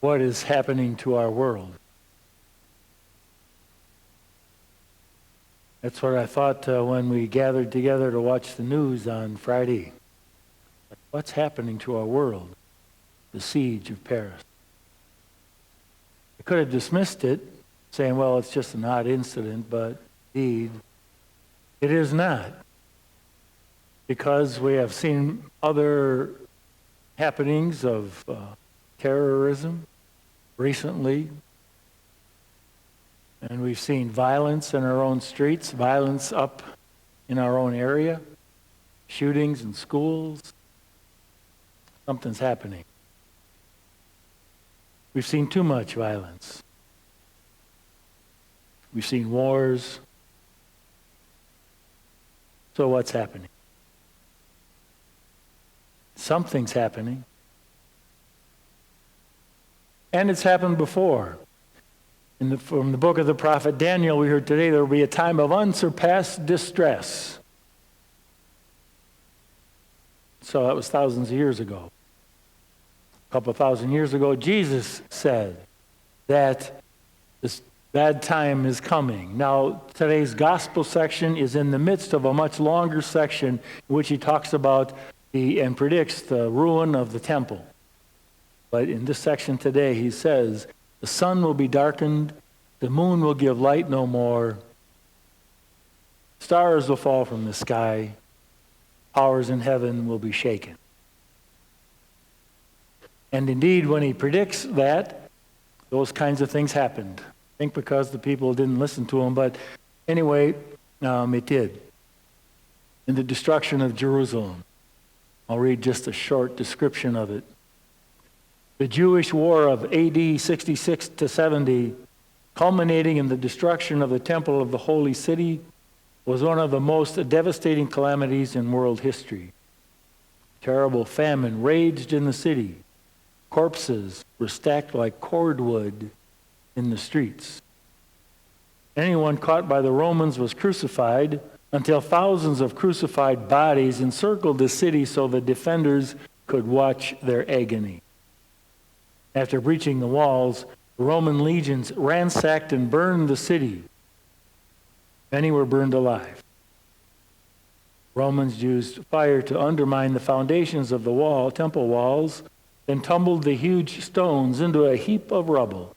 what is happening to our world. That's what I thought when we gathered together to watch the news on Friday. What's happening to our world? The siege of Paris. I could have dismissed it, saying, well, it's just an odd incident, but indeed, it is not. Because we have seen other happenings of terrorism recently, and we've seen violence in our own streets, violence up in our own area, shootings in schools. Something's happening. We've seen too much violence. We've seen wars. So what's happening? Something's happening. And it's happened before. From the book of the prophet Daniel, we heard today there will be a time of unsurpassed distress. So that was thousands of years ago. A couple of thousand years ago, Jesus said that this bad time is coming. Now, today's gospel section is in the midst of a much longer section in which he talks about and predicts the ruin of the temple. But in this section today, he says, the sun will be darkened, the moon will give light no more, stars will fall from the sky, powers in heaven will be shaken. And indeed, when he predicts that, those kinds of things happened. I think because the people didn't listen to him, but anyway, it did. In the destruction of Jerusalem, I'll read just a short description of it. The Jewish war of AD 66 to 70, culminating in the destruction of the temple of the holy city, was one of the most devastating calamities in world history. Terrible famine raged in the city. Corpses were stacked like cordwood in the streets. Anyone caught by the Romans was crucified until thousands of crucified bodies encircled the city so the defenders could watch their agony. After breaching the walls, the Roman legions ransacked and burned the city. Many were burned alive. Romans used fire to undermine the foundations of the temple walls, then tumbled the huge stones into a heap of rubble.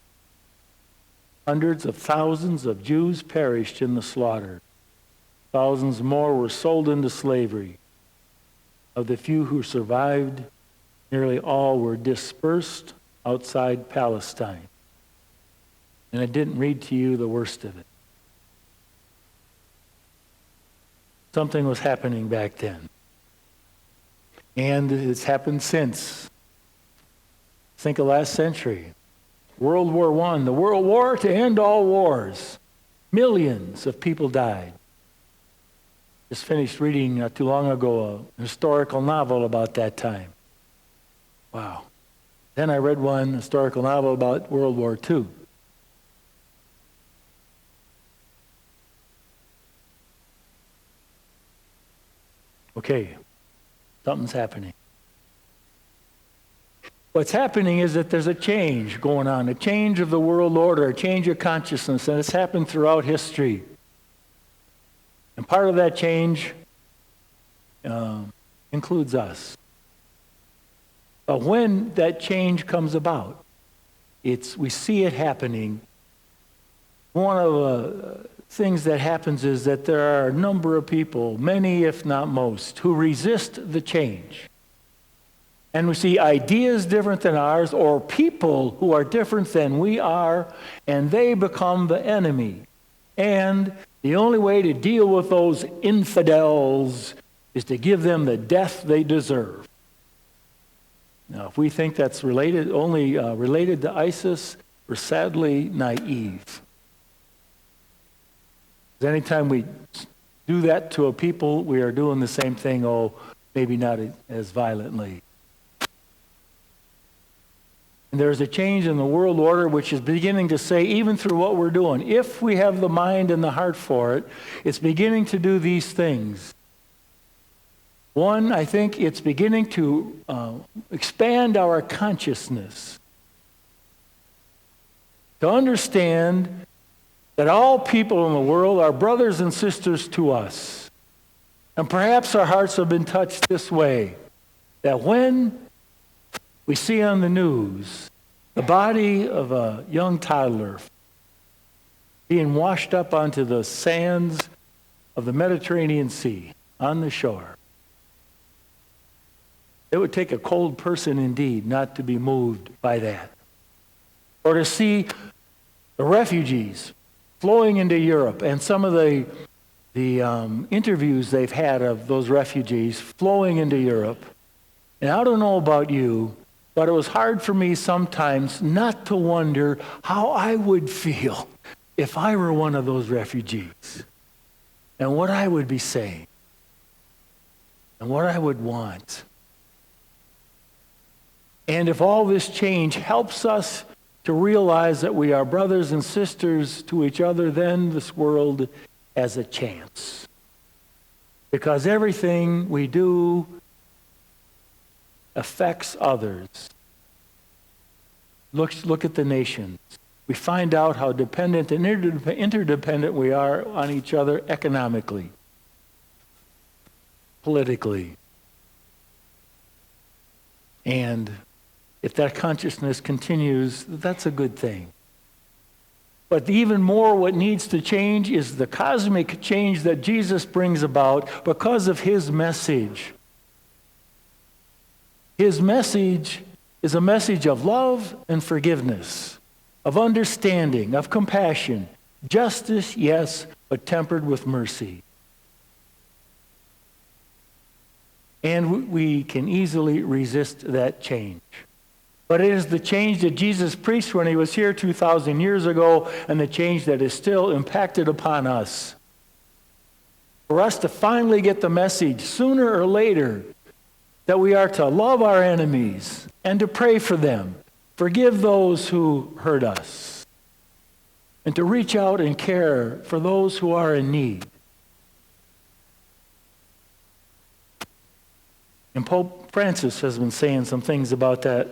Hundreds of thousands of Jews perished in the slaughter. Thousands more were sold into slavery. Of the few who survived, nearly all were dispersed outside Palestine. And I didn't read to you the worst of it. Something was happening back then. And it's happened since. Think of last century. World War I, the World War to end all wars. Millions of people died. Just finished reading not too long ago a historical novel about that time. Wow. Then I read one historical novel about World War II. Okay, something's happening. What's happening is that there's a change going on, a change of the world order, a change of consciousness, and it's happened throughout history. And part of that change includes us. But when that change comes about, we see it happening. One of the things that happens is that there are a number of people, many if not most, who resist the change. And we see ideas different than ours, or people who are different than we are, and they become the enemy. And the only way to deal with those infidels is to give them the death they deserve. Now, if we think that's only related to ISIS, we're sadly naive. Anytime we do that to a people, we are doing the same thing, maybe not as violently. And there's a change in the world order which is beginning to say, even through what we're doing, if we have the mind and the heart for it, it's beginning to do these things. One, I think it's beginning to expand our consciousness. to understand that all people in the world are brothers and sisters to us. And perhaps our hearts have been touched this way, that when we see on the news the body of a young toddler being washed up onto the sands of the Mediterranean Sea on the shore, it would take a cold person indeed not to be moved by that. Or to see the refugees flowing into Europe and some of the interviews they've had of those refugees flowing into Europe. And I don't know about you, but it was hard for me sometimes not to wonder how I would feel if I were one of those refugees, and what I would be saying, and what I would want. And if all this change helps us to realize that we are brothers and sisters to each other, then this world has a chance. Because everything we do affects others. Look at the nations. We find out how dependent and interdependent we are on each other economically, politically. And if that consciousness continues, that's a good thing. But even more, what needs to change is the cosmic change that Jesus brings about because of his message. His message is a message of love and forgiveness, of understanding, of compassion, justice, yes, but tempered with mercy. And we can easily resist that change. But it is the change that Jesus preached when he was here 2,000 years ago, and the change that is still impacted upon us. For us to finally get the message, sooner or later, that we are to love our enemies and to pray for them, forgive those who hurt us, and to reach out and care for those who are in need. And Pope Francis has been saying some things about that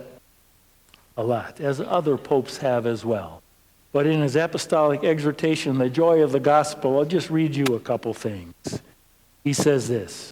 a lot, as other popes have as well. But in his apostolic exhortation, The Joy of the Gospel, I'll just read you a couple things. He says this: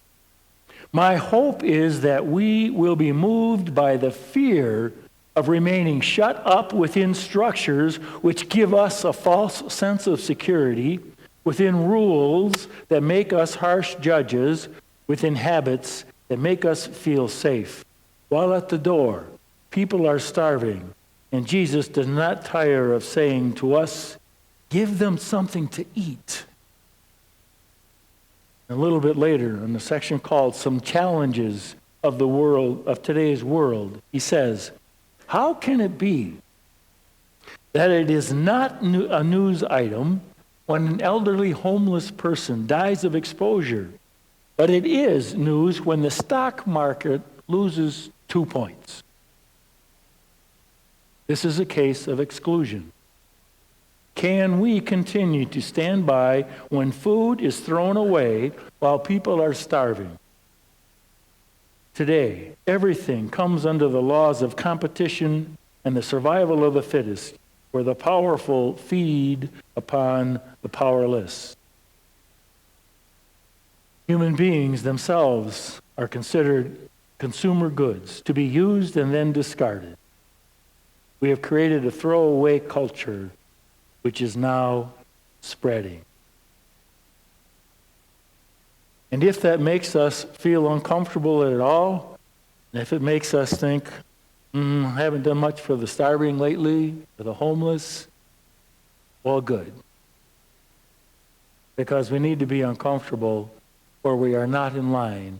"My hope is that we will be moved by the fear of remaining shut up within structures which give us a false sense of security, within rules that make us harsh judges, within habits that make us feel safe. While at the door, people are starving, and Jesus does not tire of saying to us, 'Give them something to eat.'" A little bit later, in the section called Some Challenges of the World, of Today's World, he says, "How can it be that it is not a news item when an elderly homeless person dies of exposure, but it is news when the stock market loses 2 points? This is a case of exclusion. Can we continue to stand by when food is thrown away while people are starving? Today, everything comes under the laws of competition and the survival of the fittest, where the powerful feed upon the powerless. Human beings themselves are considered consumer goods to be used and then discarded. We have created a throwaway culture which is now spreading. And if that makes us feel uncomfortable at all, and if it makes us think, I haven't done much for the starving lately, for the homeless, well, good. Because we need to be uncomfortable, or we are not in line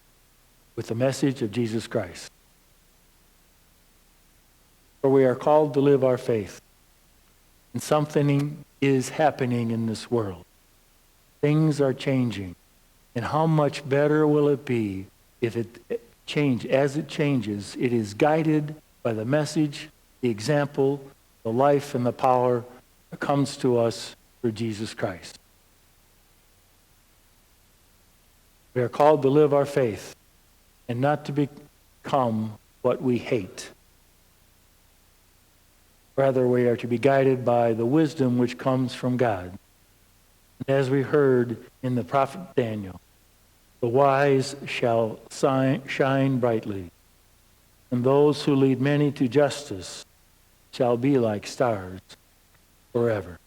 with the message of Jesus Christ. For we are called to live our faith. And something is happening in this world. Things are changing. And how much better will it be if it changes? As it changes, it is guided by the message, the example, the life, and the power that comes to us through Jesus Christ. We are called to live our faith and not to become what we hate. Rather, we are to be guided by the wisdom which comes from God. And as we heard in the prophet Daniel, the wise shall shine brightly, and those who lead many to justice shall be like stars forever.